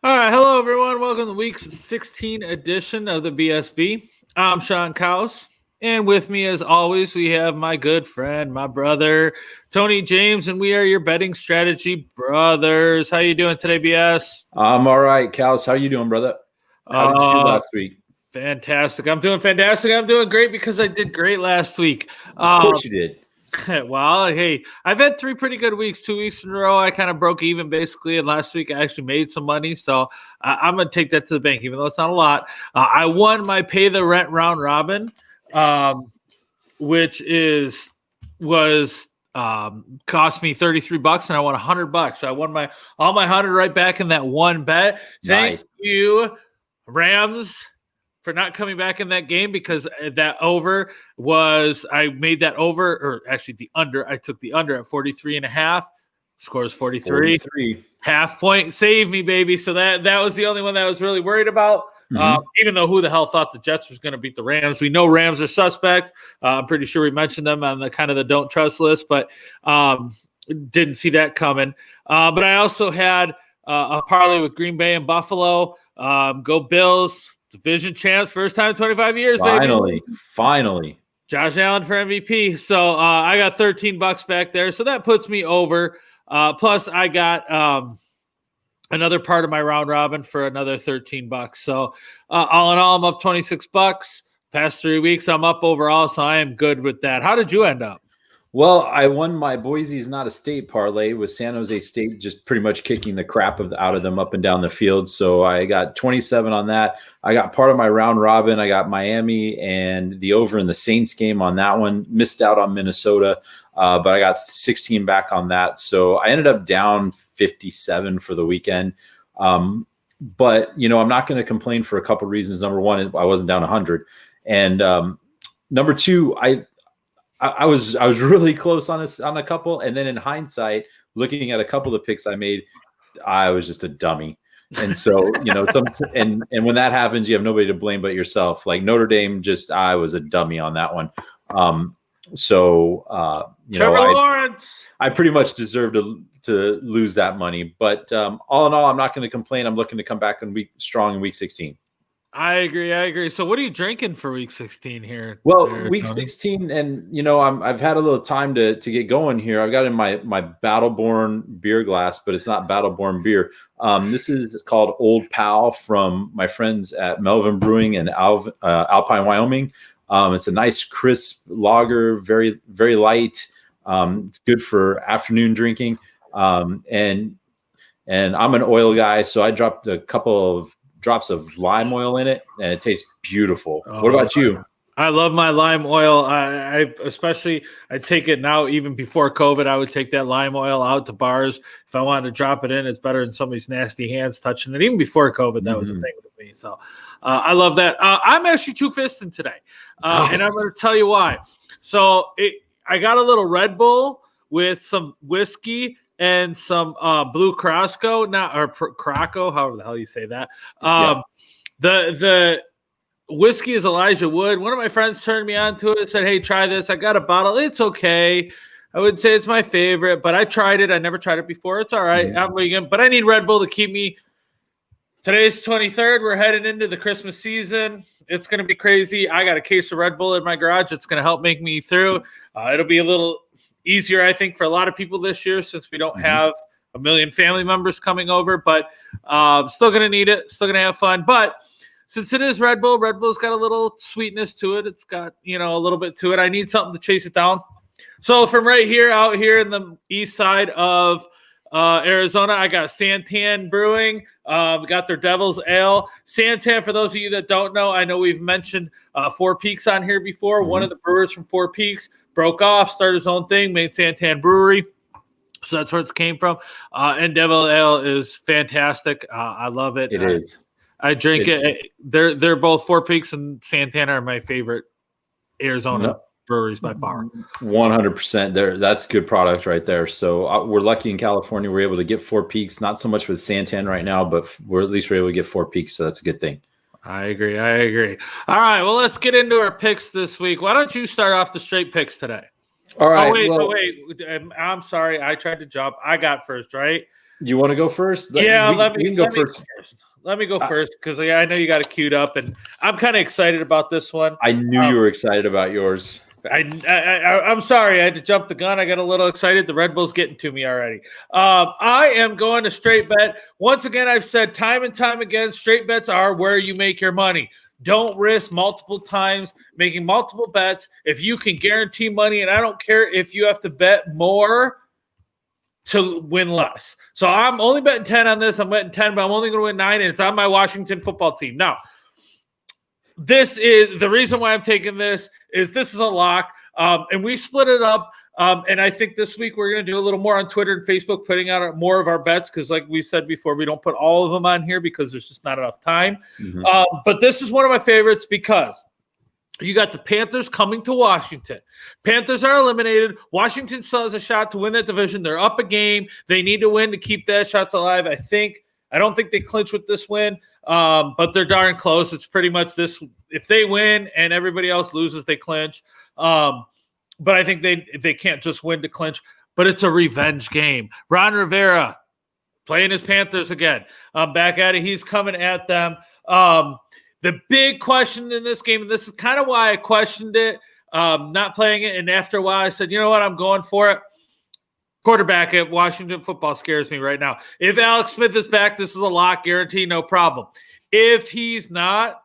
All right, hello everyone. Welcome to week 16 edition of the BSB. I'm Sean Kaus, and with me, as always, we have my good friend, my brother, Tony James, and we are your betting strategy brothers. How you doing today, BS? I'm all right, Kaus. How you doing, brother? How did you do last week? Fantastic. I'm doing fantastic. I'm doing great because I did great last week. Of course you did. Well, hey, I've had 3 pretty good weeks. 2 weeks in a row, I kind of broke even basically. And last week, I actually made some money. So I'm going to take that to the bank, even though it's not a lot. I won my pay the rent round robin, which was cost me $33 and I won $100. So I won all my 100 right back in that one bet. Thank you, Rams, for not coming back in that game, because that over was, I made that over, or actually the under. I took the under at 43.5. Score is 43. Half point saved me, baby. So that was the only one that I was really worried about. Even though who the hell thought the Jets was going to beat the Rams? We know Rams are suspect. I'm pretty sure we mentioned them on the kind of the don't trust list, but didn't see that coming. But I also had a parlay with Green Bay and Buffalo. Go Bills. Division champs, first time in 25 years, baby. Finally. Josh Allen for MVP. So I got $13 back there. So that puts me over. Plus, I got another part of my round robin for another $13. So all in all, I'm up $26. Past 3 weeks, I'm up overall. So I am good with that. How did you end up? Well, I won my Boise is not a state parlay with San Jose State just pretty much kicking the crap out of them up and down the field. So I got 27 on that. I got part of my round robin. I got Miami and the over in the Saints game on that one. Missed out on Minnesota, but I got 16 back on that. So I ended up down 57 for the weekend. But, I'm not going to complain for a couple of reasons. Number one, I wasn't down 100. And number two, I was really close on a couple, and then in hindsight, looking at a couple of the picks I made, I was just a dummy. And so, and when that happens, you have nobody to blame but yourself. Like Notre Dame, I was a dummy on that one. Trevor Lawrence, I pretty much deserved to lose that money. But all in all, I'm not going to complain. I'm looking to come back strong in week 16. I agree. So what are you drinking for week 16 here? Well, week 16, and I've had a little time to get going here. I've got in my Battleborn beer glass, but it's not Battleborn beer. This is called Oldpal from my friends at Melvin Brewing in Alpine, Wyoming. It's a nice crisp lager, very, very light. It's good for afternoon drinking. And I'm an oil guy, so I dropped a couple of drops of lime oil in it, and it tastes beautiful. What about you? I love my lime oil. I take it now. Even before COVID, I would take that lime oil out to bars. If I wanted to drop it in, it's better than somebody's nasty hands touching it. Even before COVID, that was a thing with me. So I love that. I'm actually two-fisting today, and I'm going to tell you why. So I got a little Red Bull with some whiskey and some Blue Curacao, Curacao, however the hell you say that. The whiskey is Elijah Wood. One of my friends turned me on to it and said, hey, try this. I got a bottle. It's okay. I wouldn't say it's my favorite, but I tried it. I never tried it before. It's all right. I'm vegan, but I need Red Bull to keep me. Today's 23rd. We're heading into the Christmas season. It's going to be crazy. I got a case of Red Bull in my garage. It's going to help make me through. It'll be a little easier, I think, for a lot of people this year since we don't have a million family members coming over, but still going to need it. Still going to have fun. But since it is Red Bull's got a little sweetness to it. It's got, a little bit to it. I need something to chase it down. So from right here, out here in the east side of Arizona, I got Santan Brewing. We got their Devil's Ale. Santan, for those of you that don't know, I know we've mentioned Four Peaks on here before. One of the brewers from Four Peaks broke off, started his own thing, made Santan Brewery. So that's where it came from. And Devil Ale is fantastic. I love it. It is. I drink it. They're both Four Peaks and Santan are my favorite Arizona breweries by far. 100%. There, that's good product right there. So we're lucky in California. We're able to get Four Peaks. Not so much with Santan right now, but we're able to get Four Peaks. So that's a good thing. I agree. All right. Well, let's get into our picks this week. Why don't you start off the straight picks today? All right. Oh, wait. I'm sorry. I tried to jump. I got first, right? You want to go first? Yeah, we can go first. Let me go first because I know you got it queued up, and I'm kind of excited about this one. I knew you were excited about yours. I'm sorry, I had to jump the gun. I got a little excited. The Red Bull's getting to me already. I am going to straight bet. Once again, I've said time and time again, straight bets are where you make your money. Don't risk multiple times making multiple bets. If you can guarantee money, and I don't care if you have to bet more to win less. So I'm only betting 10 on this. I'm betting 10, but I'm only going to win 9, and it's on my Washington football team. Now, this is the reason why I'm taking this is a lock, and we split it up. And I think this week we're going to do a little more on Twitter and Facebook, putting out more of our bets because, like we said before, we don't put all of them on here because there's just not enough time. Mm-hmm. But this is one of my favorites because you got the Panthers coming to Washington. Panthers are eliminated. Washington still has a shot to win that division. They're up a game. They need to win to keep that shots alive. I don't think they clinch with this win, but they're darn close. It's pretty much this. If they win and everybody else loses, they clinch. But I think they can't just win to clinch. But it's a revenge game. Ron Rivera playing his Panthers again. Back at it. He's coming at them. The big question in this game, and this is kind of why I questioned it, not playing it. And after a while, I said, you know what? I'm going for it. Quarterback at Washington football scares me right now. If Alex Smith is back, this is a lock, guarantee, no problem. If he's not,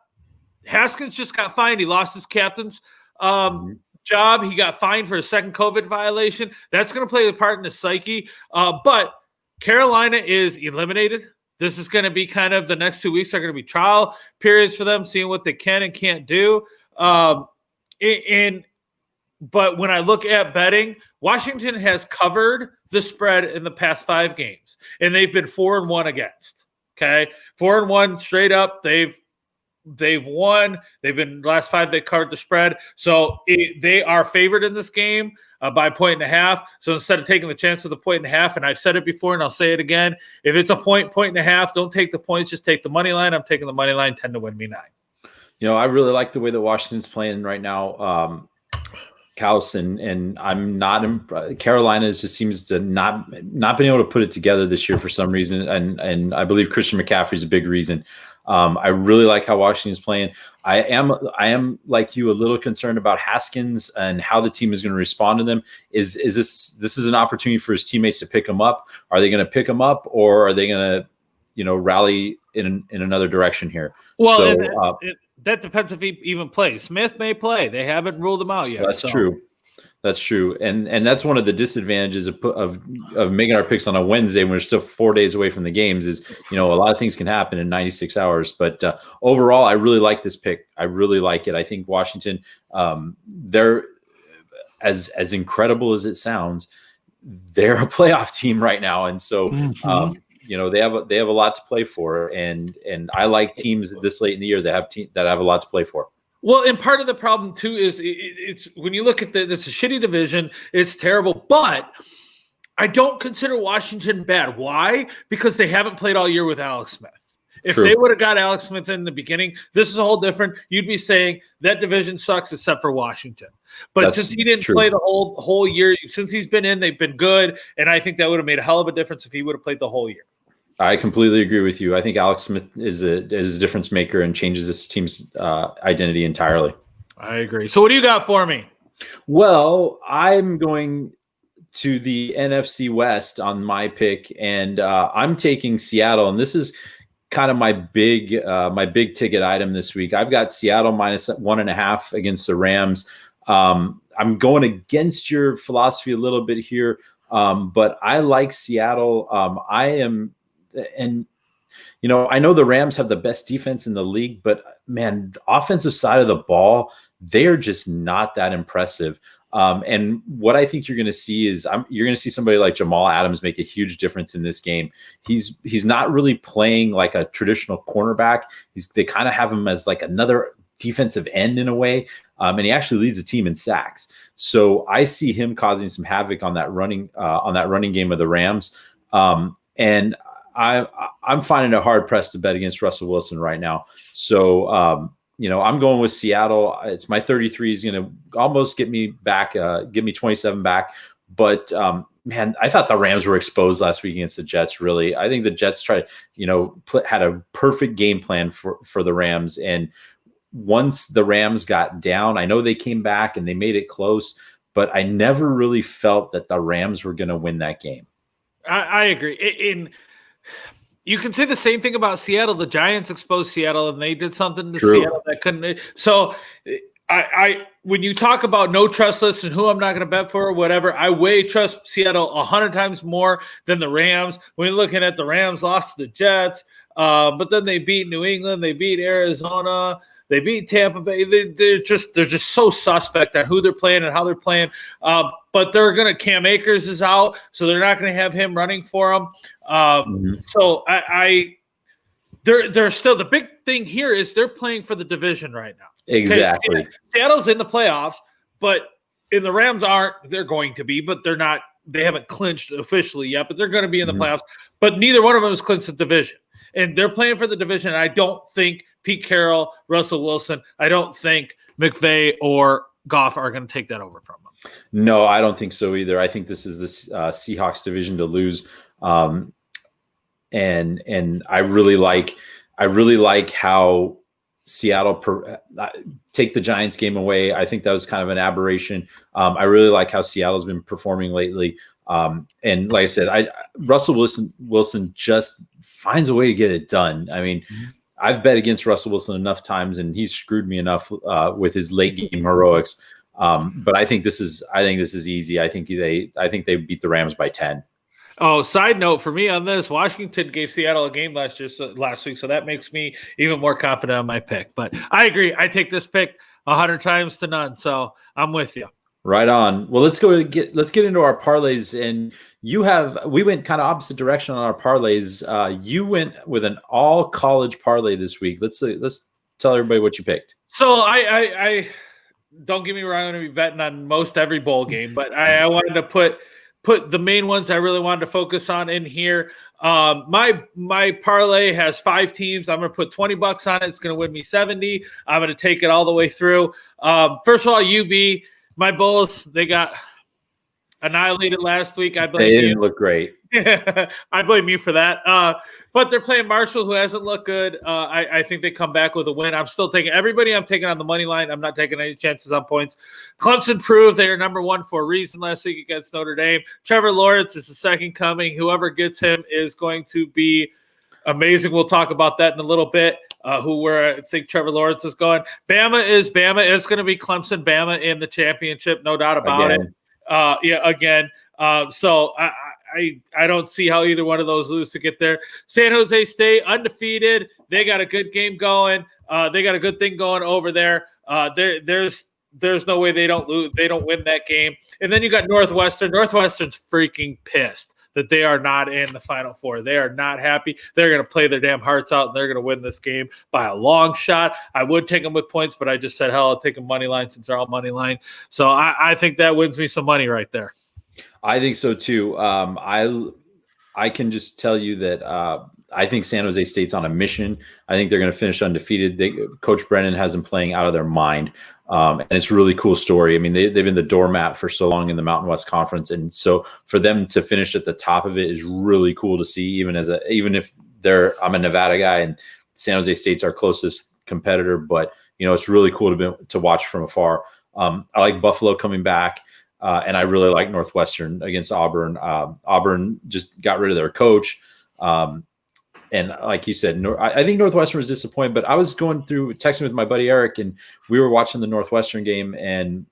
Haskins just got fined. He lost his captain's job. He got fined for a second COVID violation. That's going to play a part in his psyche. But Carolina is eliminated. This is going to be kind of the next 2 weeks are going to be trial periods for them, seeing what they can and can't do. But when I look at betting, Washington has covered the spread in the past 5 games, and they've been 4-1 against. Okay, 4-1 straight up. They've won. They've been last 5. They covered the spread, so they are favored in this game by 1.5. So instead of taking the chance of the 1.5, and I've said it before and I'll say it again, if it's a point and a half, don't take the points. Just take the money line. I'm taking the money line 10 to win me 9. You know, I really like the way that Washington's playing right now. Kaus and I'm not Carolina just seems to not been able to put it together this year for some reason, and I believe Christian McCaffrey is a big reason. I really like how Washington's playing. I am like you, a little concerned about Haskins and how the team is going to respond to them. Is this is an opportunity for his teammates to pick him up? Are they going to pick him up, or are they going to rally in another direction here? Well, so, that depends if he even plays. Smith may play. They haven't ruled him out yet. That's true. That's true. And that's one of the disadvantages of making our picks on a Wednesday when we're still 4 days away from the games is, a lot of things can happen in 96 hours. But overall, I really like this pick. I really like it. I think Washington, they're as incredible as it sounds, they're a playoff team right now. And so, they have a lot to play for, and I like teams this late in the year that have a lot to play for. Well, and part of the problem too is it's when you look at it's a shitty division, it's terrible, but I don't consider Washington bad. Why? Because they haven't played all year with Alex Smith. If They would have got Alex Smith in the beginning, this is a whole different. You'd be saying that division sucks except for Washington. But since he didn't play the whole year, since he's been in, they've been good, and I think that would have made a hell of a difference if he would have played the whole year. I completely agree with you. I think Alex Smith is a difference maker and changes this team's identity entirely. I agree. So what do you got for me? Well, I'm going to the NFC West on my pick, and I'm taking Seattle. And this is kind of my big ticket item this week. I've got Seattle -1.5 against the Rams. I'm going against your philosophy a little bit here, but I like Seattle. And, I know the Rams have the best defense in the league, but man, the offensive side of the ball, they're just not that impressive. And what I think you're going to see is you're going to see somebody like Jamal Adams make a huge difference in this game. He's not really playing like a traditional cornerback. They kind of have him as like another defensive end in a way. And he actually leads the team in sacks. So I see him causing some havoc on that running game of the Rams. And I'm finding it hard pressed to bet against Russell Wilson right now. So, I'm going with Seattle. It's my 33 is going to almost get me back, give me 27 back. But man, I thought the Rams were exposed last week against the Jets. Really, I think the Jets had a perfect game plan for the Rams. And once the Rams got down, I know they came back and they made it close, but I never really felt that the Rams were going to win that game. I agree. You can say the same thing about Seattle. The Giants exposed Seattle, and they did something to Seattle that couldn't. So, when you talk about no trust list and who I'm not going to bet for or whatever, I way trust Seattle 100 times more than the Rams. When you're looking at the Rams, lost to the Jets, but then they beat New England, they beat Arizona, they beat Tampa Bay. They're just so suspect on who they're playing and how they're playing. But Cam Akers is out, so they're not going to have him running for them. So they're still, the big thing here is they're playing for the division right now. Exactly. Seattle's in the playoffs, but the Rams aren't. They're going to be, but they're not. They haven't clinched officially yet, but they're going to be in the playoffs. But neither one of them has clinched the division, and they're playing for the division. And I don't think Pete Carroll, Russell Wilson, I don't think McVay or Goff are going to take that over from them. No, I don't think so either. I think this is the Seahawks division to lose. And I really like how Seattle take the Giants game away. I think that was kind of an aberration. I really like how Seattle's been performing lately. And like I said, Russell Wilson just finds a way to get it done. I mean, I've bet against Russell Wilson enough times, and he's screwed me enough with his late game heroics. But I think this is easy. I think they beat the Rams by 10. Oh, side note for me on this, Washington gave Seattle a game last week, so that makes me even more confident on my pick. But I agree. I take this pick 100 times to none, so I'm with you. Right on. Well, let's get into our parlays, and we went kind of opposite direction on our parlays. You went with an all college parlay this week. Let's tell everybody what you picked. So I don't get me wrong, I'm going to be betting on most every bowl game, but I wanted to put the main ones I really wanted to focus on in here. My parlay has 5 teams. I'm going to put $20 on it. It's going to win me 70. I'm going to take it all the way through. First of all, UB, my Bulls, they got annihilated last week. I blame they didn't look great. I blame you for that. But they're playing Marshall, who hasn't looked good. I think they come back with a win. I'm still taking everybody. I'm taking on the money line. I'm not taking any chances on points. Clemson proved they are number 1 for a reason last week against Notre Dame. Trevor Lawrence is the second coming. Whoever gets him is going to be amazing. We'll talk about that in a little bit. Where I think Trevor Lawrence is going. Bama is Bama. It's going to be Clemson, Bama in the championship, no doubt about it. Again. So I don't see how either one of those lose to get there. San Jose State undefeated. They got a good game going. They got a good thing going over there. There's no way they don't lose. They don't win that game. And then you got Northwestern. Northwestern's freaking pissed that they are not in the Final Four. They are not happy. They're going to play their damn hearts out, and they're going to win this game by a long shot. I would take them with points, but I just said, hell, I'll take them money line since they're all money line. So I think that wins me some money right there. I think so too. I can just tell you that I think San Jose State's on a mission. I think they're going to finish undefeated. Coach Brennan has them playing out of their mind. And it's a really cool story. I mean, they've been the doormat for so long in the Mountain West Conference. And so for them to finish at the top of it is really cool to see, even if I'm a Nevada guy and San Jose State's our closest competitor, but it's really cool to watch from afar. I like Buffalo coming back. And I really like Northwestern against Auburn. Auburn just got rid of their coach. And like you said, I think Northwestern was disappointed, but I was texting with my buddy Eric, and we were watching the Northwestern game. And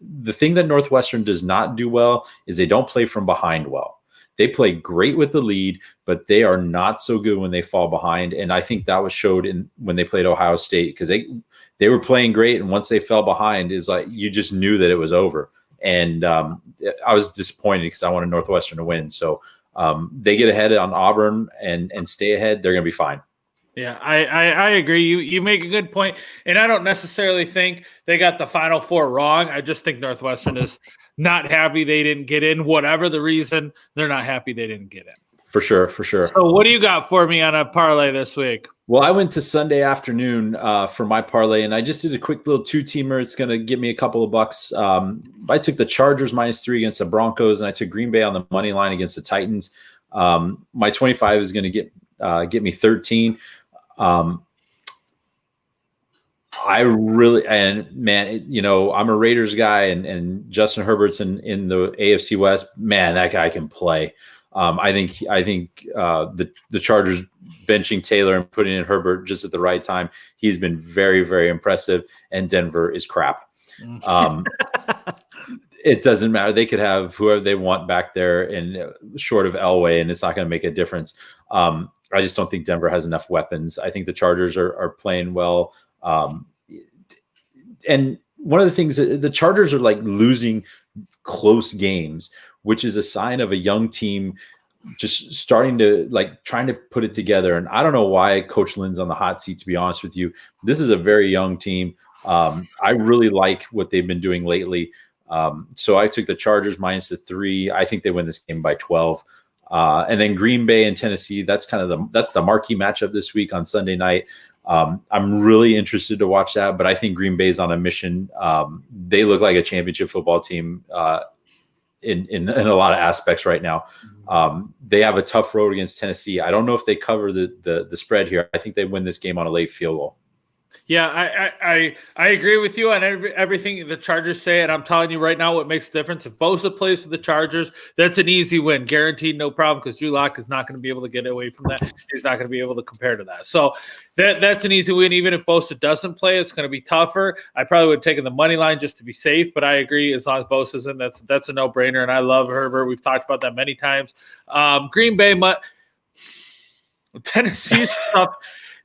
the thing that Northwestern does not do well is they don't play from behind well. They play great with the lead, but they are not so good when they fall behind. And I think that was showed when they played Ohio State, because they were playing great. And once they fell behind, is like you just knew that it was over. And I was disappointed because I wanted Northwestern to win. So they get ahead on Auburn and stay ahead, they're going to be fine. Yeah, I agree. You make a good point. And I don't necessarily think they got the Final Four wrong. I just think Northwestern is not happy they didn't get in. Whatever the reason, they're not happy they didn't get in. For sure, for sure. So what do you got for me on a parlay this week? Well, I went to Sunday afternoon for my parlay, and I just did a quick little 2-teamer. It's going to give me a couple of bucks. I took the Chargers -3 against the Broncos, and I took Green Bay on the money line against the Titans. My 25 is going to get me 13. I really, and man, I'm a Raiders guy, and Justin Herbert's in the AFC West. Man, that guy can play. I think the Chargers benching Taylor and putting in Herbert just at the right time. He's been very, very impressive, and Denver is crap. It doesn't matter. They could have whoever they want back there, and short of Elway, and it's not going to make a difference. I just don't think Denver has enough weapons. I think the Chargers are playing well. And one of the things, the Chargers are like losing close games, which is a sign of a young team just starting to trying to put it together. And I don't know why Coach Lynn's on the hot seat, to be honest with you. This is a very young team. I really like what they've been doing lately. So I took the Chargers -3. I think they win this game by 12. And then Green Bay and Tennessee, that's the marquee matchup this week on Sunday night. I'm really interested to watch that, but I think Green Bay's on a mission. They look like a championship football team in a lot of aspects right now. They have a tough road against Tennessee. I don't know if they cover the spread here. I think they win this game on a late field goal. Yeah, I agree with you on everything the Chargers say, and I'm telling you right now what makes the difference. If Bosa plays for the Chargers, that's an easy win, guaranteed, no problem, because Drew Lock is not going to be able to get away from that. He's not going to be able to compare to that. So that's an easy win. Even if Bosa doesn't play, it's going to be tougher. I probably would have taken the money line just to be safe, but I agree, as long as Bosa's in, that's a no-brainer, and I love Herbert. We've talked about that many times. Green Bay, Tennessee's tough.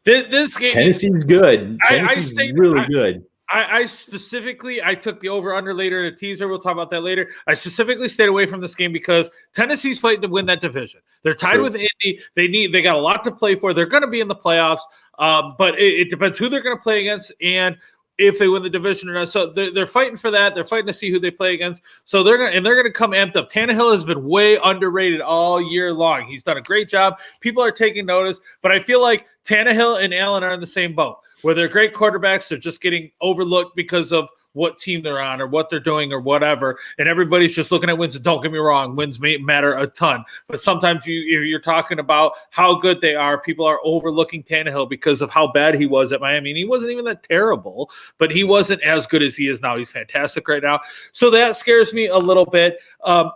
This game, Tennessee's good. Tennessee's really good. I specifically took the over-under later in a teaser. We'll talk about that later. I specifically stayed away from this game because Tennessee's fighting to win that division. They're tied with Indy. They got a lot to play for. They're going to be in the playoffs, but it depends who they're going to play against and if they win the division or not. So they're fighting for that. They're fighting to see who they play against. So they're going to come amped up. Tannehill has been way underrated all year long. He's done a great job. People are taking notice, but I feel like Tannehill and Allen are in the same boat where they're great quarterbacks. They're just getting overlooked because of what team they're on or what they're doing or whatever. And everybody's just looking at wins. And don't get me wrong, wins may matter a ton. But sometimes if you're talking about how good they are, people are overlooking Tannehill because of how bad he was at Miami. And he wasn't even that terrible, but he wasn't as good as he is now. He's fantastic right now. So that scares me a little bit.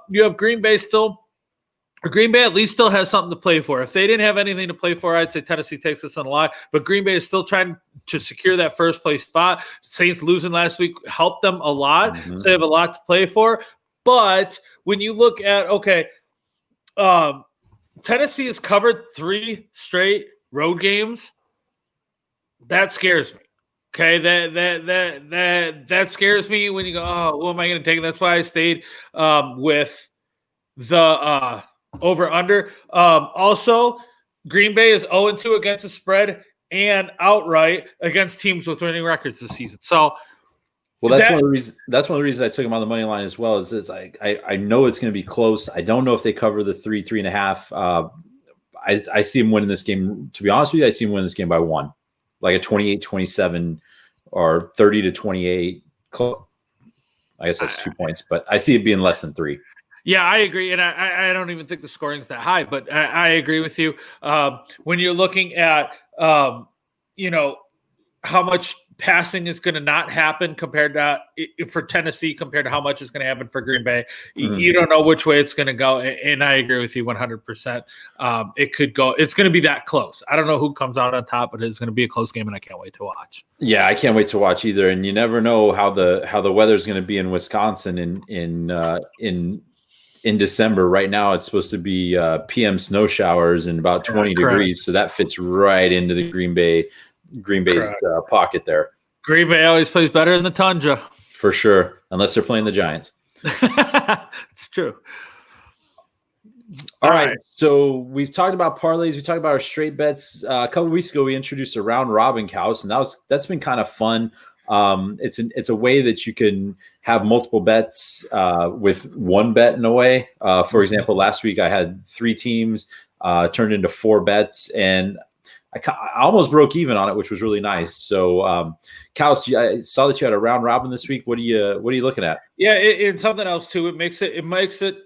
You have Green Bay still. Green Bay at least still has something to play for. If they didn't have anything to play for, I'd say Tennessee takes this on a lot. But Green Bay is still trying to secure that first place spot. Saints losing last week helped them a lot. So they have a lot to play for. But when you look at, Tennessee has covered 3 straight road games. That scares me. Okay, that scares me when you go, oh, what am I going to take? That's why I stayed with the over under. Also, Green Bay is 0-2 against the spread and outright against teams with winning records this season. So, well, that's one of the reasons. That's one of the reasons I took him on the money line as well. Is I know it's going to be close. I don't know if they cover the 3.5. I see him winning this game. To be honest with you, I see him winning this game by 1, like a 28-27 or 30-28. I guess that's 2 points, but I see it being less than 3. Yeah, I agree, and I don't even think the scoring's that high, but I agree with you. When you're looking at, how much passing is going to not happen compared to for Tennessee compared to how much is going to happen for Green Bay, you don't know which way it's going to go, and I agree with you 100%. It could go. It's going to be that close. I don't know who comes out on top, but it's going to be a close game, and I can't wait to watch. Yeah, I can't wait to watch either, and you never know how the weather's going to be in Wisconsin in December. Right now, it's supposed to be PM snow showers and about 20 degrees. So that fits right into the Green Bay's pocket there. Green Bay always plays better in the tundra. For sure. Unless they're playing the Giants. It's true. All right. So we've talked about parlays. We talked about our straight bets. A couple of weeks ago, we introduced a round robin house, and that's been kind of fun. It's a way that you can have multiple bets with one bet in a way. For example, last week I had 3 teams. turned into 4 bets, and I almost broke even on it, which was really nice. So, Kaus, I saw that you had a round robin this week. What are you looking at? Yeah, and something else too. It makes it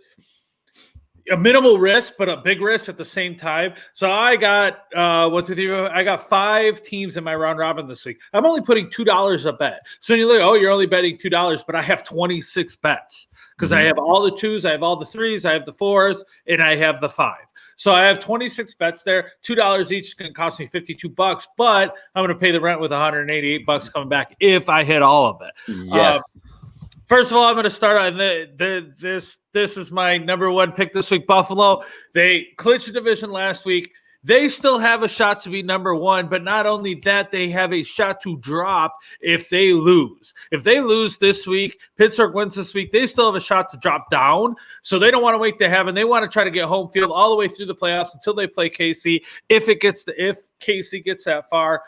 a minimal risk, but a big risk at the same time. So I got I got 5 teams in my round robin this week. I'm only putting $2 a bet. So when you look, you're only betting $2, but I have 26 bets because I have all the 2s, I have all the 3s, I have the 4s, and I have the 5. So I have 26 bets there. $2 each is going to cost me $52, but I'm going to pay the rent with $188 coming back if I hit all of it. Yes. First of all, I'm going to start on this. This is my number 1 pick this week, Buffalo. They clinched the division last week. They still have a shot to be number 1, but not only that, they have a shot to drop if they lose. If they lose this week, Pittsburgh wins this week, they still have a shot to drop down. So they don't want to wait to heaven. They want to try to get home field all the way through the playoffs until they play KC. If KC gets that far,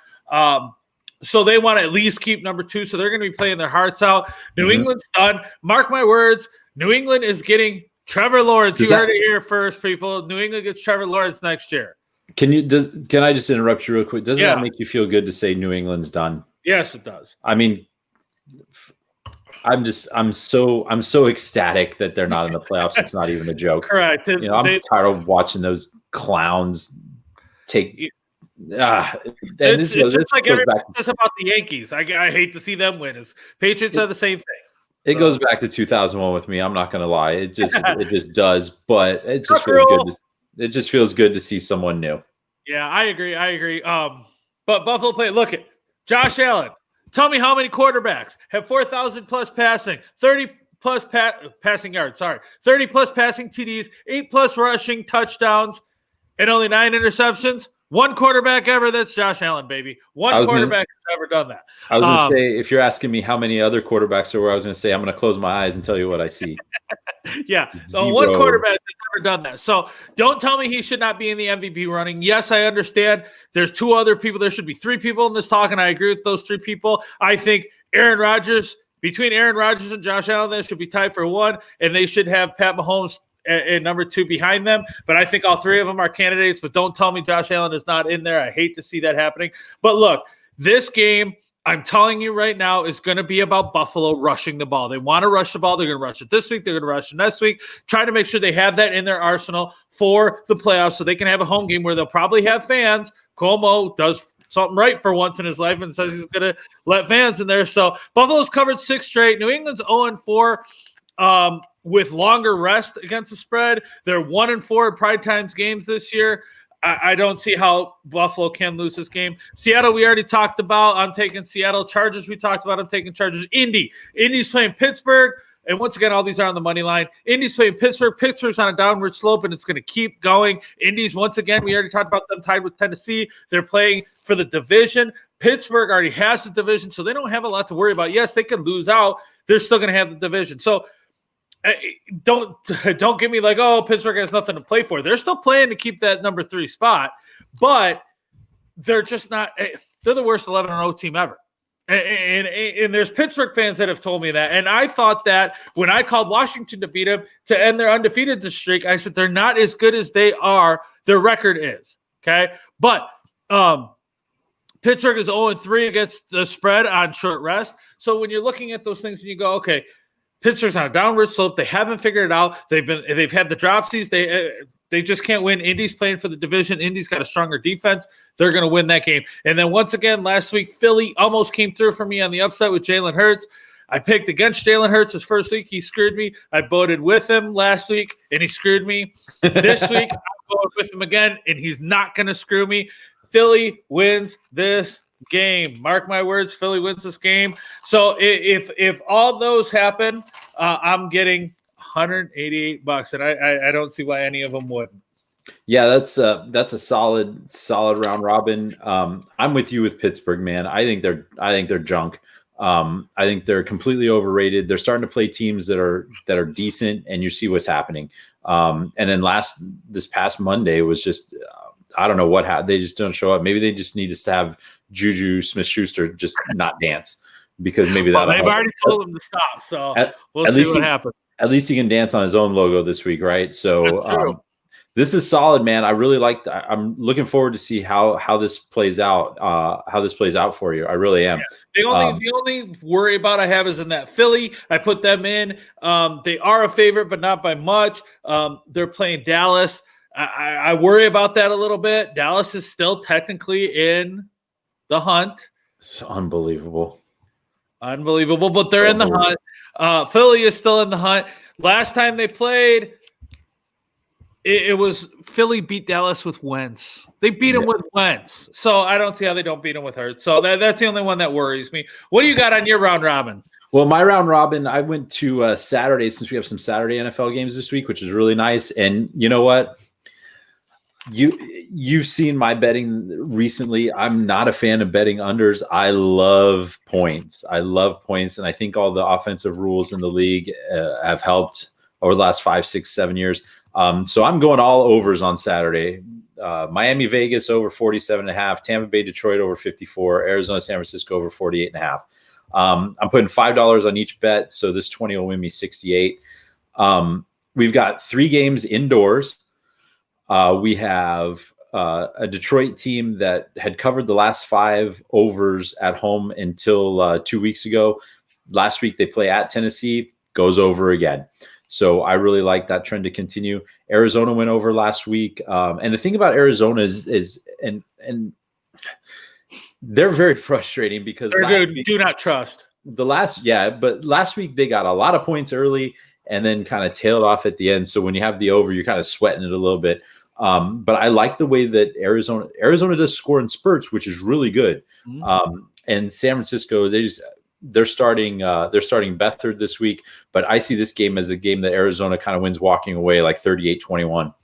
so they want to at least keep number 2. So they're going to be playing their hearts out. New England's done. Mark my words. New England is getting Trevor Lawrence. You heard it here first, people. New England gets Trevor Lawrence next year. Can I just interrupt you real quick? Doesn't that make you feel good to say New England's done? Yes, it does. I mean, I'm so ecstatic that they're not in the playoffs. It's not even a joke. Correct. I'm tired of watching those clowns take. It's just like everybody says about the Yankees. I hate to see them win. Patriots are the same thing. It goes back to 2001 with me. I'm not going to lie. It just does. But it just feels good. It just feels good to see someone new. Yeah, I agree. But Buffalo play. Look at Josh Allen. Tell me how many quarterbacks have 4,000 plus passing, 30 plus passing yards. 30 plus passing TDs, 8 plus rushing touchdowns, and only 9 interceptions. 1 quarterback ever. That's Josh Allen, baby. One quarterback has ever done that. I was going to say, if you're asking me how many other quarterbacks there were, I was going to say I'm going to close my eyes and tell you what I see. Yeah, so 1 quarterback has ever done that. So don't tell me he should not be in the MVP running. Yes, I understand. There's 2 other people. There should be 3 people in this talk, and I agree with those 3 people. I think between Aaron Rodgers and Josh Allen, they should be tied for 1, and they should have Pat Mahomes and number 2 behind them. But I think all 3 of them are candidates, but don't tell me Josh Allen is not in there. I hate to see that happening. But look, this game, I'm telling you right now, is going to be about Buffalo rushing the ball. They want to rush the ball. They're going to rush it this week. They're going to rush it next week. Try to make sure they have that in their arsenal for the playoffs so they can have a home game where they'll probably have fans. Cuomo does something right for once in his life and says he's going to let fans in there. So Buffalo's covered 6 straight. New England's 0-4. With longer rest against the spread. They're 1-4 in pride times games this year. I don't see how Buffalo can lose this game. Seattle, we already talked about. I'm taking Seattle. Chargers, we talked about. I'm taking Chargers. Indy's playing Pittsburgh. And once again, all these are on the money line. Indy's playing Pittsburgh. Pittsburgh's on a downward slope, and it's going to keep going. Indy's, once again, we already talked about them tied with Tennessee. They're playing for the division. Pittsburgh already has the division, so they don't have a lot to worry about. Yes, they could lose out. They're still going to have the division. So don't get me like, Pittsburgh has nothing to play for. They're still playing to keep that number 3 spot, but they're just not. They're the worst 11-0 team ever. And there's Pittsburgh fans that have told me that. And I thought that when I called Washington to beat them to end their undefeated streak, I said they're not as good as they are. Their record is. Okay. But Pittsburgh is 0-3 against the spread on short rest. So when you're looking at those things and you go, okay, Pittsburgh's on a downward slope. They haven't figured it out. They've had the dropsies. They just can't win. Indy's playing for the division. Indy's got a stronger defense. They're going to win that game. And then once again, last week, Philly almost came through for me on the upset with Jalen Hurts. I picked against Jalen Hurts his first week. He screwed me. I voted with him last week, and he screwed me. This week, I voted with him again, and he's not going to screw me. Philly wins this game. Mark my words, Philly wins this game. So if all those happen, I'm getting $188, and I don't see why any of them wouldn't. Yeah, that's a solid round robin. I'm with you with Pittsburgh, man. I think they're junk. I think they're completely overrated. They're starting to play teams that are decent, and you see what's happening. And then this past Monday was just I don't know what happened. They just don't show up. Maybe they just need to have Juju Smith-Schuster just not dance, because maybe they've already told him to stop. So we'll see what happens. At least he can dance on his own logo this week, right? So This is solid, man. I really like that. I'm looking forward to see how this plays out. How this plays out for you. I really am. Yeah. The only worry about I have is in that Philly. I put them in. They are a favorite, but not by much. They're playing Dallas. I worry about that a little bit. Dallas is still technically in the hunt. It's unbelievable. But they're in the hunt. Philly is still in the hunt. Last time they played, it was Philly beat Dallas with Wentz. They beat him with Wentz. So I don't see how they don't beat him with Hurts. So that's the only one that worries me. What do you got on your round robin? Well, my round robin, I went to Saturday, since we have some Saturday NFL games this week, which is really nice. And you know what? You've seen my betting recently. I'm not a fan of betting unders. I love points. And I think all the offensive rules in the league have helped over the last 5, 6, 7 years. So I'm going all overs on Saturday. Miami, Vegas over 47.5, Tampa Bay, Detroit over 54, Arizona, San Francisco over 48.5. I'm putting $5 on each bet, so this 20 will win me 68. We've got 3 games indoors. We have a Detroit team that had covered the last 5 overs at home until 2 weeks ago. Last week they play at Tennessee, goes over again. So I really like that trend to continue. Arizona went over last week. And the thing about Arizona is they're very frustrating because do not trust. But last week they got a lot of points early and then kind of tailed off at the end. So when you have the over, you're kind of sweating it a little bit. But I like the way that Arizona does score in spurts, which is really good. And San Francisco, they're starting Beathard this week, but I see this game as a game that Arizona kind of wins walking away like 38-21.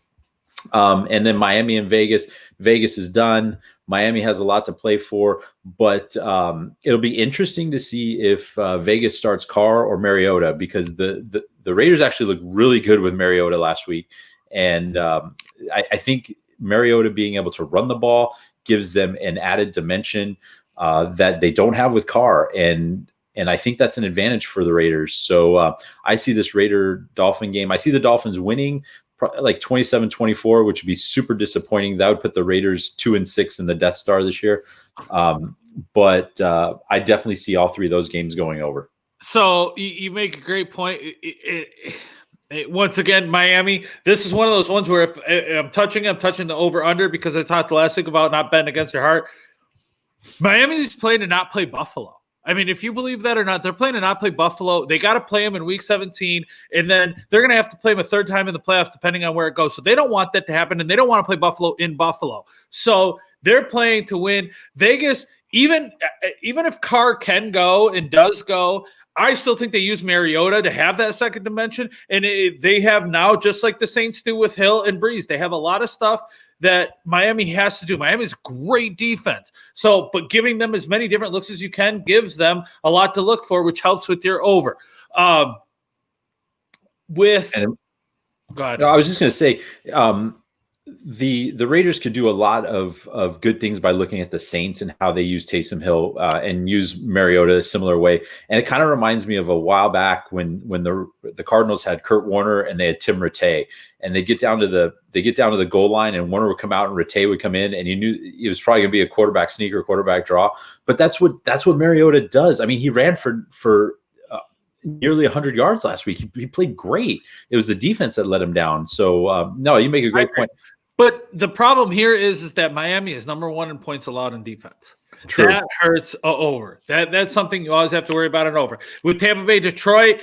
And then Miami and Vegas is done. Miami has a lot to play for, but it'll be interesting to see if Vegas starts Carr or Mariota, because the Raiders actually looked really good with Mariota last week. And I think Mariota being able to run the ball gives them an added dimension that they don't have with Carr. And I think that's an advantage for the Raiders. So I see this Raider-Dolphin game. I see the Dolphins winning like 27-24, which would be super disappointing. That would put the Raiders 2-6 in the Death Star this year. But I definitely see all 3 of those games going over. So you make a great point. Once again, Miami, this is one of those ones where if I'm touching the over-under, because I talked last week about not betting against your heart. Miami is playing to not play Buffalo. I mean, if you believe that or not, they're playing to not play Buffalo. They got to play them in Week 17, and then they're going to have to play them a third time in the playoffs, depending on where it goes. So they don't want that to happen, and they don't want to play Buffalo in Buffalo. So they're playing to win. Vegas, even if Carr can go and does go, I still think they use Mariota to have that second dimension, and they have now, just like the Saints do with Hill and Breeze, they have a lot of stuff that Miami has to do. Miami's great defense. So, but giving them as many different looks as you can gives them a lot to look for, which helps with your over. Go ahead. I was just going to say, the Raiders could do a lot of good things by looking at the Saints and how they use Taysom Hill and use Mariota a similar way. And it kind of reminds me of a while back when the Cardinals had Kurt Warner and they had Tim Rattay, and they get down to the goal line and Warner would come out and Rattay would come in, and you knew it was probably going to be a quarterback sneak or quarterback draw. But that's what Mariota does. I mean, he ran for nearly 100 yards last week. He played great. It was the defense that let him down. So no, you make a great point. But the problem here is that Miami is number 1 in points allowed in defense. True. That hurts over. That's something you always have to worry about and over. With Tampa Bay, Detroit,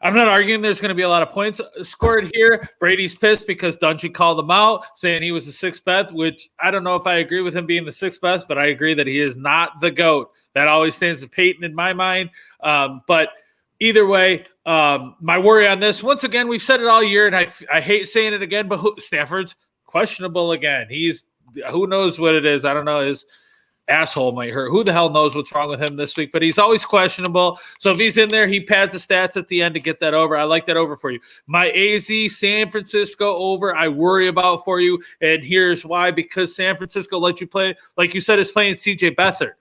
I'm not arguing there's going to be a lot of points scored here. Brady's pissed because Dungy called him out, saying he was the 6th best, which I don't know if I agree with him being the 6th best, but I agree that he is not the GOAT. That always stands to Peyton in my mind. But either way, my worry on this, once again, we've said it all year, and I hate saying it again, but Stafford's questionable again. Who knows what it is? I don't know. His asshole might hurt. Who the hell knows what's wrong with him this week? But he's always questionable. So if he's in there, he pads the stats at the end to get that over. I like that over for you. My AZ San Francisco over, I worry about for you. And here's why. Because San Francisco let you play, like you said, is playing CJ Beathard.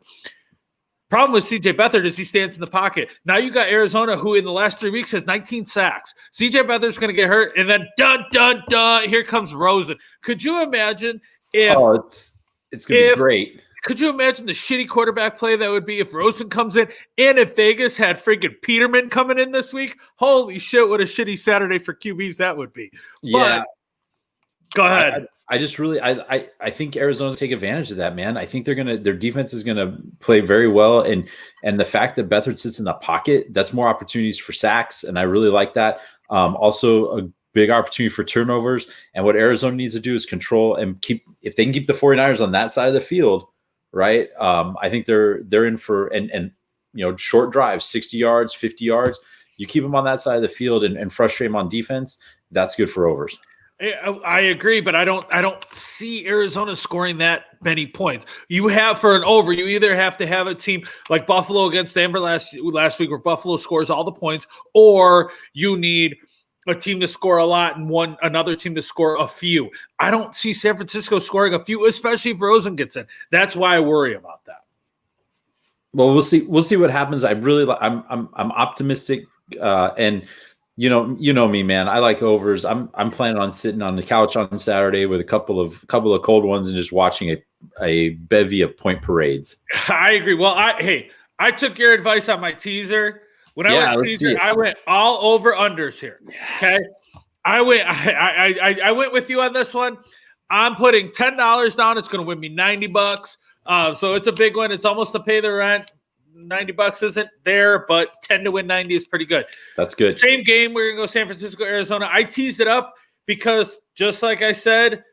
Problem with CJ Beathard is he stands in the pocket. Now you got Arizona, who in the last 3 weeks has 19 sacks. CJ Beathard's going to get hurt, and then here comes Rosen. Could you imagine if? Oh, it's going to be great. Could you imagine the shitty quarterback play that would be if Rosen comes in, and if Vegas had freaking Peterman coming in this week? Holy shit! What a shitty Saturday for QBs that would be. Yeah. But, go ahead. I just really I think Arizona's take advantage of that, man. I think their defense is gonna play very well, and the fact that Beathard sits in the pocket, that's more opportunities for sacks, and I really like that. Also a big opportunity for turnovers, and what Arizona needs to do is control and if they can keep the 49ers on that side of the field, right? I think they're in for and short drives, 60 yards, 50 yards. You keep them on that side of the field and frustrate them on defense. That's good for overs. I agree, but I don't see Arizona scoring that many points. You have for an over, you either have to have a team like Buffalo against Denver last week where Buffalo scores all the points, or you need a team to score a lot and another team to score a few. I don't see San Francisco scoring a few, especially if Rosen gets in. That's why I worry about that. Well, we'll see what happens. I'm optimistic, and you know me, man. I like overs. I'm planning on sitting on the couch on Saturday with a couple of cold ones and just watching a bevy of point parades. I agree. Well, I took your advice on my teaser. When I went teaser, I went all over unders here. Yes. Okay, I went with you on this one. I'm putting $10 down. It's going to win me $90. So it's a big one. It's almost to pay the rent. $90 isn't there, but 10 to win 90 is pretty good. That's good. Same game. We're going to go San Francisco, Arizona. I teased it up because just like I said,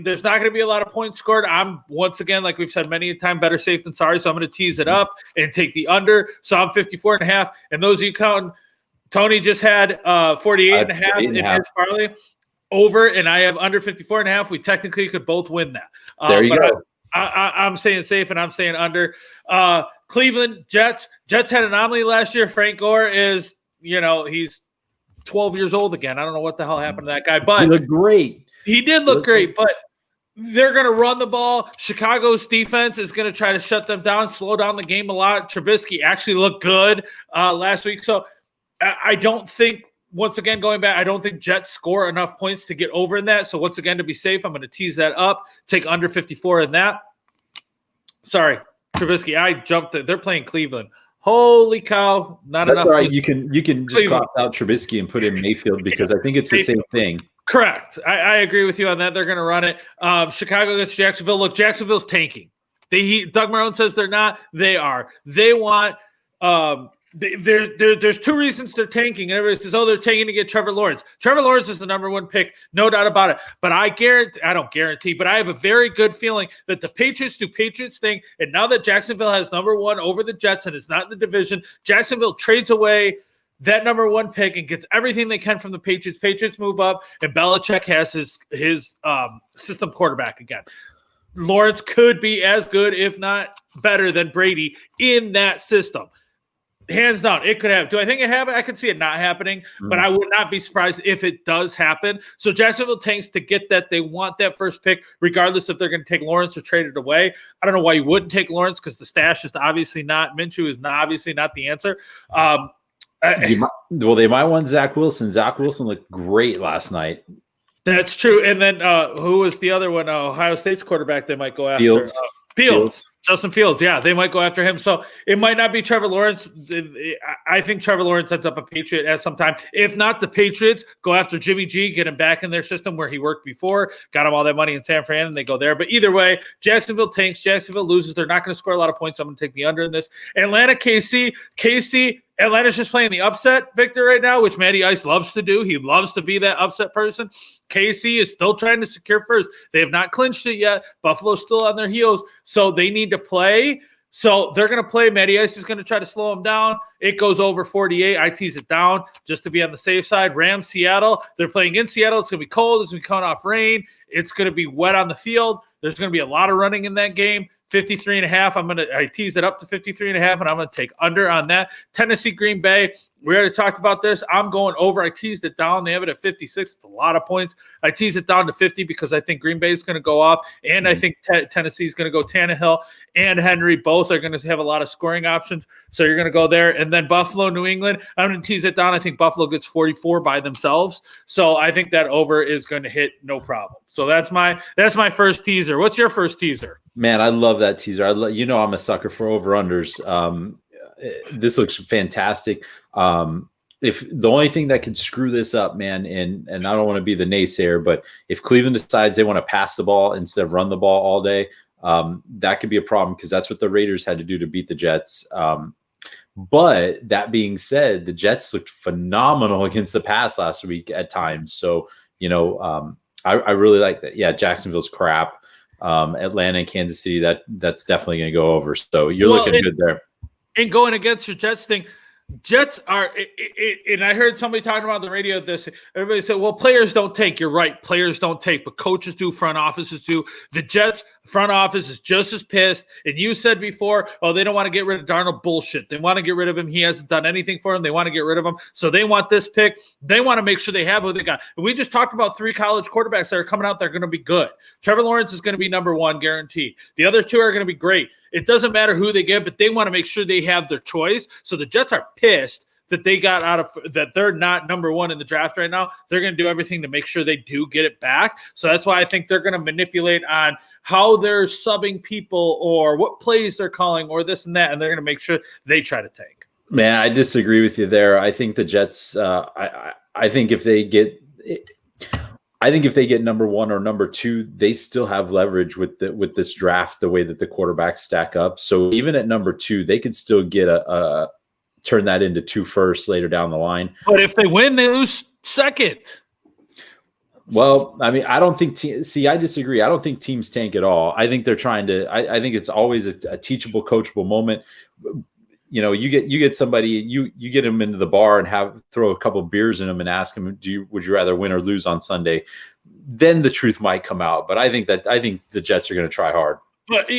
there's not going to be a lot of points scored. I'm, once again, like we've said many times, better safe than sorry. So I'm going to tease it up and take the under. So I'm 54.5. And those of you counting, Tony just had 48.5 in his parlay over, and I have under 54.5. We technically could both win that. There you go. I'm saying safe, and I'm saying under. Cleveland Jets. Jets had an anomaly last year. Frank Gore is, he's 12 years old again. I don't know what the hell happened to that guy, but he looked great. He did look great, but they're going to run the ball. Chicago's defense is going to try to shut them down, slow down the game a lot. Trubisky actually looked good last week. So I don't think, once again, going back, I don't think Jets score enough points to get over in that. So once again, to be safe, I'm going to tease that up, take under 54 in that. Sorry, Trubisky, I jumped it. They're playing Cleveland. Holy cow. That's enough. All right. You can just cross out Trubisky and put in Mayfield because I think it's the same thing. Correct. I agree with you on that. They're going to run it. Chicago against Jacksonville. Look, Jacksonville's tanking. Doug Marrone says they're not. They are. They want there's two reasons they're tanking. And everybody says, they're tanking to get Trevor Lawrence. Trevor Lawrence is the number one pick, no doubt about it. But I don't guarantee, but I have a very good feeling that the Patriots do Patriots thing. And now that Jacksonville has number one over the Jets and it's not in the division, Jacksonville trades away that number one pick and gets everything they can from the Patriots. Patriots move up, and Belichick has his system quarterback again. Lawrence could be as good, if not better, than Brady in that system. Hands down, it could happen. Do I think it happened? I could see it not happening, but I would not be surprised if it does happen. So Jacksonville tanks to get that. They want that first pick, regardless if they're going to take Lawrence or trade it away. I don't know why you wouldn't take Lawrence because the stash is obviously not – Minshew is obviously not the answer. They might want Zach Wilson. Zach Wilson looked great last night. That's true. And then who was the other one? Ohio State's quarterback they might go after. Fields. Justin Fields. Yeah, they might go after him. So it might not be Trevor Lawrence. I think Trevor Lawrence ends up a Patriot at some time. If not, the Patriots go after Jimmy G, get him back in their system where he worked before, got him all that money in San Fran, and they go there. But either way, Jacksonville tanks. Jacksonville loses. They're not going to score a lot of points. I'm going to take the under in this. Atlanta, KC. Atlanta's just playing the upset victor right now, which Matty Ice loves to do. He loves to be that upset person. KC is still trying to secure first. They have not clinched it yet. Buffalo's still on their heels, so they need to play. So they're going to play. Matty Ice is going to try to slow them down. It goes over 48. I tease it down just to be on the safe side. Rams, Seattle. They're playing in Seattle. It's going to be cold. It's going to be coming off rain. It's going to be wet on the field. There's going to be a lot of running in that game. 53.5. I tease it up to 53.5, and I'm going to take under on that. Tennessee, Green Bay. We already talked about this. I'm going over. I teased it down. They have it at 56. It's a lot of points. I teased it down to 50 because I think Green Bay is going to go off, and I think Tennessee is going to go Tannehill and Henry. Both are going to have a lot of scoring options, so you're going to go there. And then Buffalo, New England, I'm going to tease it down. I think Buffalo gets 44 by themselves, so I think that over is going to hit no problem. So that's my first teaser. What's your first teaser? Man, I love that teaser. I'm a sucker for over-unders. This looks fantastic. If the only thing that could screw this up, man, and I don't want to be the naysayer, but if Cleveland decides they want to pass the ball instead of run the ball all day, that could be a problem because that's what the Raiders had to do to beat the Jets. But that being said, the Jets looked phenomenal against the pass last week at times. So, I really like that. Yeah, Jacksonville's crap. Atlanta and Kansas City, that's definitely going to go over. So you're looking good there. And going against your Jets thing, Jets are, and I heard somebody talking about the radio this. Everybody said, well, players don't take. You're right. Players don't take, but coaches do, front offices do. The Jets front office is just as pissed. And you said before, they don't want to get rid of Darnold. Bullshit. They want to get rid of him. He hasn't done anything for them. They want to get rid of him. So they want this pick. They want to make sure they have who they got. And we just talked about 3 college quarterbacks that are coming out that are going to be good. Trevor Lawrence is going to be number 1, guaranteed. The other 2 are going to be great. It doesn't matter who they get, but they want to make sure they have their choice. So the Jets are pissed that they got out of that. They're not number 1 in the draft right now. They're going to do everything to make sure they do get it back. So that's why I think they're going to manipulate on how they're subbing people or what plays they're calling or this and that. And they're going to make sure they try to tank. Man, I disagree with you there. I think the Jets, I think if they get number 1 or number 2, they still have leverage with this draft, the way that the quarterbacks stack up. So even at number 2, they could still get turn that into 2 firsts later down the line. But if they win, they lose second. Well, I mean, I don't think I disagree. I don't think teams tank at all. I think they're trying to. I think it's always a teachable, coachable moment. You get somebody, you get them into the bar and throw a couple of beers in them and ask them, would you rather win or lose on Sunday? Then the truth might come out. But I think the Jets are going to try hard. But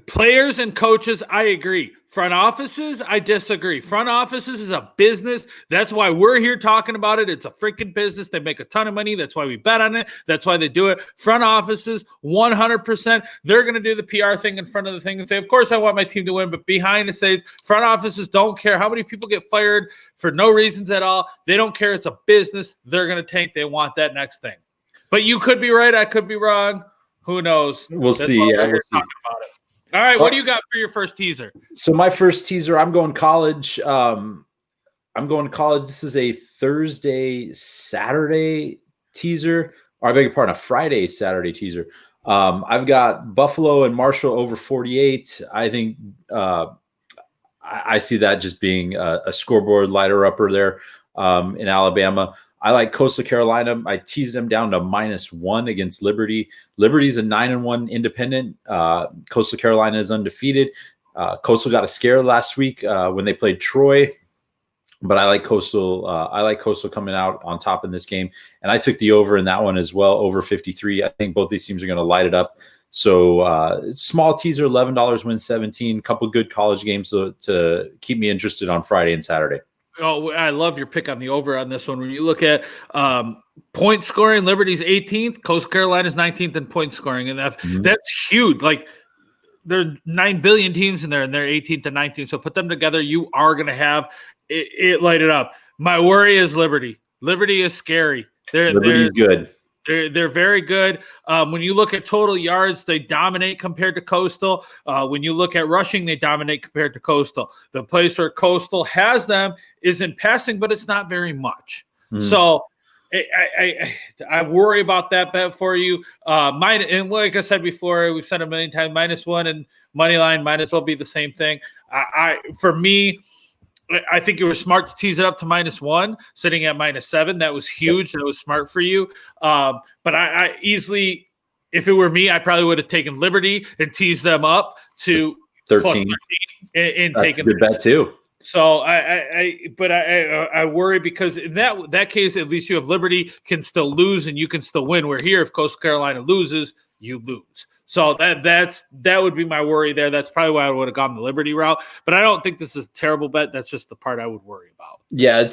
players and coaches, I agree. Front offices, I disagree. Front offices is a business. That's why we're here talking about it. It's a freaking business. They make a ton of money. That's why we bet on it. That's why they do it. Front offices, 100%. They're going to do the PR thing in front of the thing and say, of course I want my team to win. But behind the scenes, front offices don't care how many people get fired for no reasons at all. They don't care. It's a business. They're going to tank. They want that next thing. But you could be right. I could be wrong. Who knows? We'll see. Yeah, we'll see. About it. All right, what do you got for your first teaser? So my first teaser, I'm going college. This is a Thursday, Saturday teaser. Or I beg your pardon, a Friday, Saturday teaser. I've got Buffalo and Marshall over 48. I think I see that just being a scoreboard lighter-upper there in Alabama. I like Coastal Carolina. I teased them down to -1 against Liberty. Liberty's a 9-1 independent. Coastal Carolina is undefeated. Coastal got a scare last week when they played Troy, but I like Coastal. Coming out on top in this game, and I took the over in that one as well, over 53. I think both these teams are going to light it up. So small teaser, $11 win 17. Couple good college games to keep me interested on Friday and Saturday. Oh, I love your pick on the over on this one. When you look at point scoring, Liberty's 18th, Coastal Carolina's 19th in point scoring, and that's huge. Like, there are 9 billion teams in there, and they're 18th and 19th. So put them together, you are going to have it light it up. My worry is Liberty. Liberty is scary. Liberty's good. They're very good. When you look at total yards, they dominate compared to Coastal. When you look at rushing, they dominate compared to Coastal. The place where Coastal has them is in passing, but it's not very much. So I worry about that bet for you. And like I said before, we've said a million times, -1 and money line might as well be the same thing. For me, I think it was smart to tease it up to -1, sitting at -7. That was huge. That was smart for you. But I easily, if it were me, I probably would have taken Liberty and teased them up to 13 and That's taken a good bet too. So I worry because in that case, at least you have Liberty can still lose and you can still win. Where here, if Coastal Carolina loses, you lose. So that would be my worry there. That's probably why I would have gone the Liberty route. But I don't think this is a terrible bet. That's just the part I would worry about. Yeah,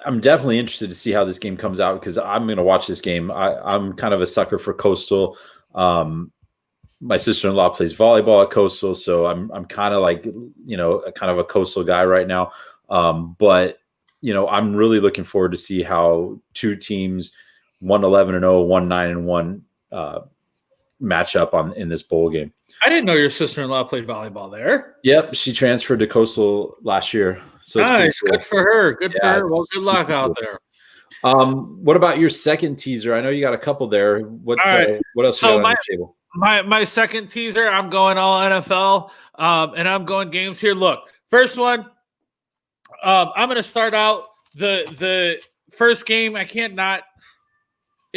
I'm definitely interested to see how this game comes out because I'm going to watch this game. I'm kind of a sucker for Coastal. My sister-in-law plays volleyball at Coastal, so I'm kind of like, kind of a Coastal guy right now. But I'm really looking forward to see how two teams, 1-11-0, 1-9-1, match up in this bowl game. I didn't know your sister-in-law played volleyball there. Yep, she transferred to Coastal last year. So nice, cool. Good for her. Good for her. Well, good luck out there. What about your second teaser? I know you got a couple there. What else you got on the table? My second teaser, I'm going all NFL, and I'm going games here. Look, first one, I'm going to start out the first game. I can't not.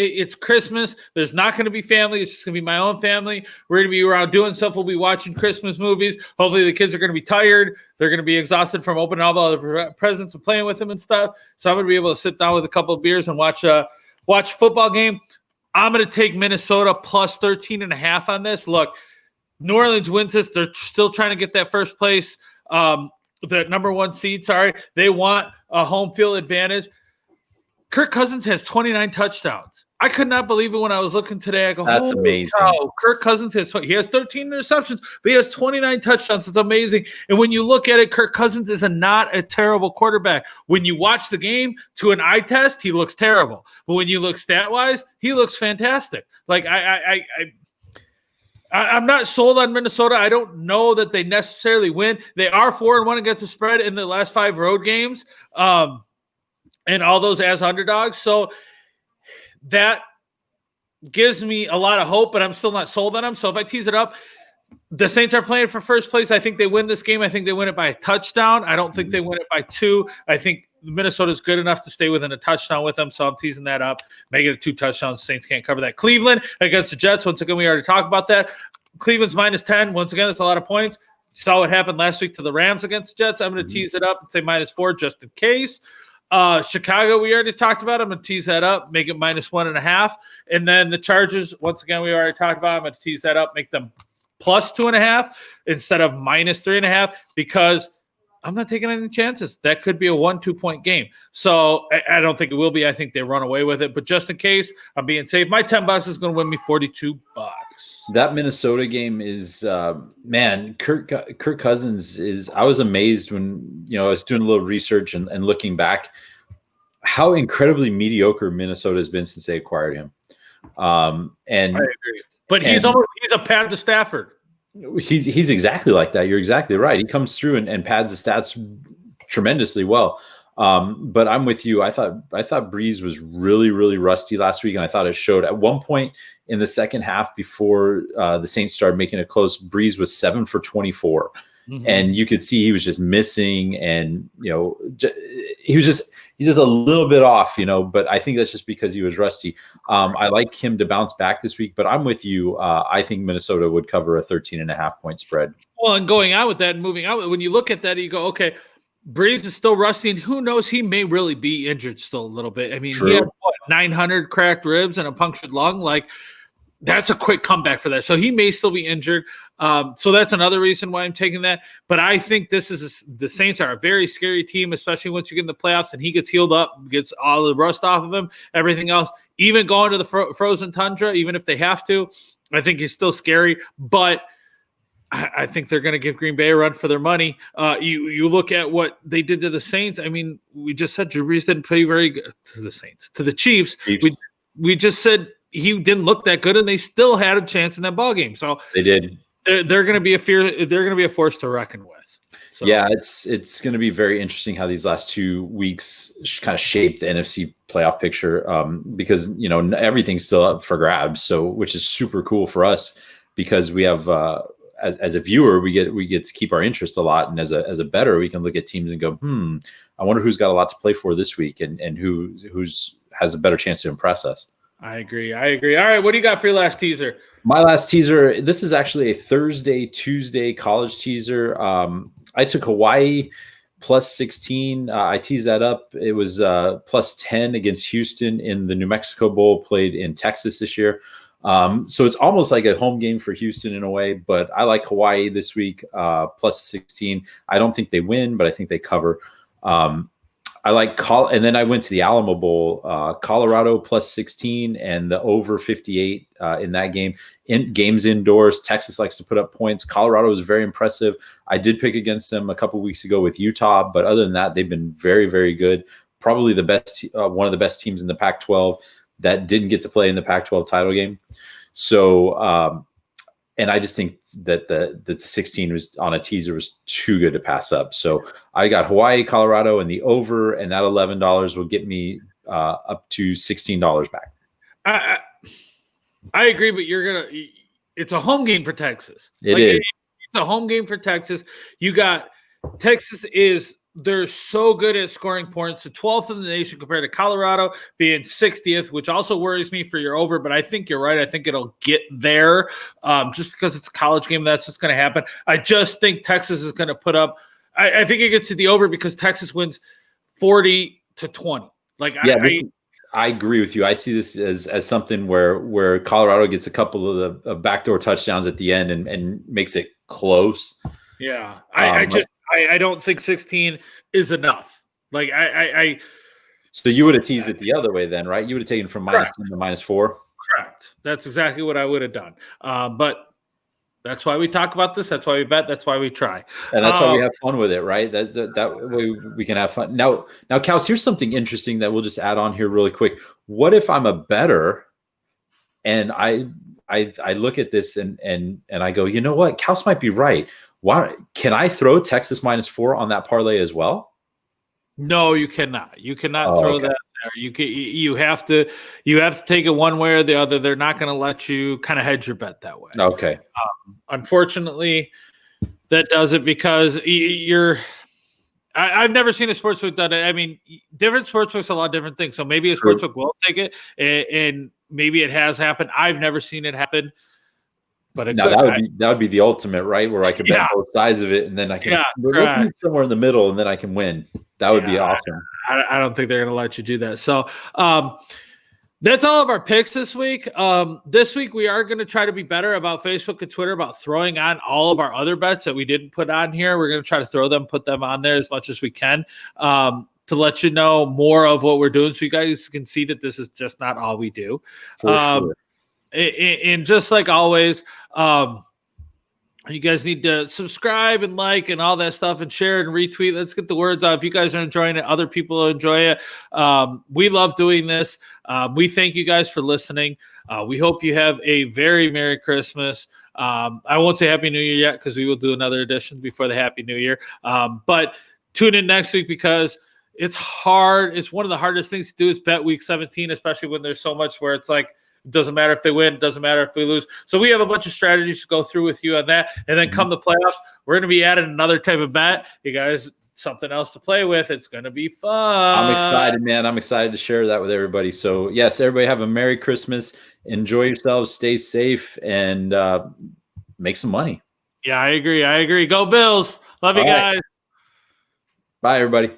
It's Christmas. There's not going to be family. It's just going to be my own family. We're going to be around doing stuff. We'll be watching Christmas movies. Hopefully the kids are going to be tired. They're going to be exhausted from opening all the presents and playing with them and stuff. So I'm going to be able to sit down with a couple of beers and watch a football game. I'm going to take Minnesota plus 13.5 on this. Look, New Orleans wins this. They're still trying to get that first place, the number one seed. Sorry. They want a home field advantage. Kirk Cousins has 29 touchdowns. I could not believe it when I was looking today. I go, that's amazing. Cow. Kirk Cousins has 13 interceptions, but he has 29 touchdowns. It's amazing. And when you look at it, Kirk Cousins is not a terrible quarterback. When you watch the game to an eye test, he looks terrible. But when you look stat-wise, he looks fantastic. Like I'm not sold on Minnesota. I don't know that they necessarily win. They are 4-1 against the spread in the last 5 road games. And all those as underdogs. So that gives me a lot of hope, but I'm still not sold on them. So if I tease it up, the Saints are playing for first place. I think they win this game. I think they win it by a touchdown. I don't think they win it by 2. I think Minnesota is good enough to stay within a touchdown with them. So I'm teasing that up. Make it a 2 touchdowns. Saints can't cover that. Cleveland against the Jets. Once again, we already talked about that. Cleveland's minus 10. Once again, that's a lot of points. Saw what happened last week to the Rams against the Jets. I'm going to tease it up and say minus 4 just in case. Chicago, we already talked about. I'm going to tease that up, make it minus 1.5. And then the Chargers, once again, we already talked about. I'm going to tease that up, make them plus 2.5 instead of minus 3.5 because I'm not taking any chances. That could be a 1-2 point game. So I don't think it will be. I think they run away with it. But just in case, I'm being safe. My $10 is going to win me $42. That Minnesota game is, man, Kirk Cousins is, I was amazed when, I was doing a little research and looking back how incredibly mediocre Minnesota has been since they acquired him. And I agree. But he's a pad to Stafford. He's exactly like that. You're exactly right. He comes through and pads the stats tremendously well. But I'm with you. I thought Breeze was really, really rusty last week, and I thought it showed. At one point in the second half, before the Saints started making it close, Breeze was 7 for 24, and you could see he was just missing, and he's just a little bit off, But I think that's just because he was rusty. I like him to bounce back this week, but I'm with you. I think Minnesota would cover a 13.5 point spread. Well, and going out with that and moving out, when you look at that, you go, okay. Breeze is still rusty, and who knows? He may really be injured still a little bit. I mean, He had 900 cracked ribs and a punctured lung. Like, that's a quick comeback for that. So he may still be injured. So that's another reason why I'm taking that. But I think the Saints are a very scary team, especially once you get in the playoffs and he gets healed up, gets all the rust off of him, everything else. Even going to the frozen tundra, even if they have to, I think he's still scary. But I think they're going to give Green Bay a run for their money. You look at what they did to the Saints. I mean, we just said Drew Brees didn't play very good to the Saints. To the Chiefs. We just said he didn't look that good, and they still had a chance in that ball game. So they did. They're going to be a fear. They're going to be a force to reckon with. So. Yeah, it's going to be very interesting how these last 2 weeks kind of shape the NFC playoff picture because everything's still up for grabs. So which is super cool for us because we have. As a viewer, we get to keep our interest a lot, and as a bettor, we can look at teams and go, I wonder who's got a lot to play for this week, and who's has a better chance to impress us. I agree. All right, what do you got for your last teaser? My last teaser. This is actually a Tuesday college teaser. I took Hawaii plus 16. I teased that up. It was plus 10 against Houston in the New Mexico Bowl played in Texas this year. So it's almost like a home game for Houston in a way, but I like Hawaii this week, plus 16. I don't think they win, but I think they cover. I like and then I went to the Alamo Bowl, Colorado plus 16 and the over 58 in that game. Games indoors, Texas likes to put up points. Colorado is very impressive. I did pick against them a couple weeks ago with Utah, but other than that, they've been very, very good. Probably the best, one of the best teams in the Pac-12 that didn't get to play in the Pac-12 title game. So, and I just think that the 16 was on a teaser was too good to pass up. So I got Hawaii, Colorado, and the over, and that $11 will get me up to $16 back. I agree, but it's a home game for Texas. It's a home game for Texas. You got Texas they're so good at scoring points, the 12th in the nation compared to Colorado being 60th, which also worries me for your over, but I think you're right. I think it'll get there just because it's a college game. That's what's going to happen. I just think Texas is going to put up – I think it gets to the over because Texas wins 40-20. I agree with you. I see this as something where Colorado gets a couple of backdoor touchdowns at the end and makes it close. Yeah, I don't think 16 is enough. So you would have teased it the other way then, right? You would have taken from -10 to -4. Correct. That's exactly what I would have done. But that's why we talk about this. That's why we bet. That's why we try. And that's why we have fun with it, right? That way we can have fun. Now, Kals, here's something interesting that we'll just add on here really quick. What if I'm a bettor and I look at this and I go, you know what? Kals might be right. Why can I throw Texas -4 on that parlay as well? No, you cannot. You cannot throw that there. You have to take it one way or the other. They're not going to let you kind of hedge your bet that way. Okay. Unfortunately, that does it because I've never seen a sportsbook done it. I mean, different sportsbooks a lot of different things. So maybe a sportsbook will take it, and maybe it has happened. I've never seen it happen. But that would be the ultimate, right? Where I could bet both sides of it, and then I can look somewhere in the middle, and then I can win. That would be awesome. I don't think they're going to let you do that. So that's all of our picks this week. This week we are going to try to be better about Facebook and Twitter about throwing on all of our other bets that we didn't put on here. We're going to try to put them on there as much as we can to let you know more of what we're doing, so you guys can see that this is just not all we do. For sure. And just like always, you guys need to subscribe and like and all that stuff and share and retweet. Let's get the words out. If you guys are enjoying it, other people enjoy it. We love doing this. We thank you guys for listening. We hope you have a very Merry Christmas. I won't say Happy New Year yet because we will do another edition before the Happy New Year. But tune in next week because it's hard. It's one of the hardest things to do is bet week 17, especially when there's so much where it's like, it doesn't matter if they win. It doesn't matter if we lose. So we have a bunch of strategies to go through with you on that. And then come the playoffs, we're going to be adding another type of bet. You guys, something else to play with. It's going to be fun. I'm excited, man. I'm excited to share that with everybody. So, yes, everybody have a Merry Christmas. Enjoy yourselves. Stay safe and make some money. Yeah, I agree. Go Bills. Love you guys. Bye, everybody.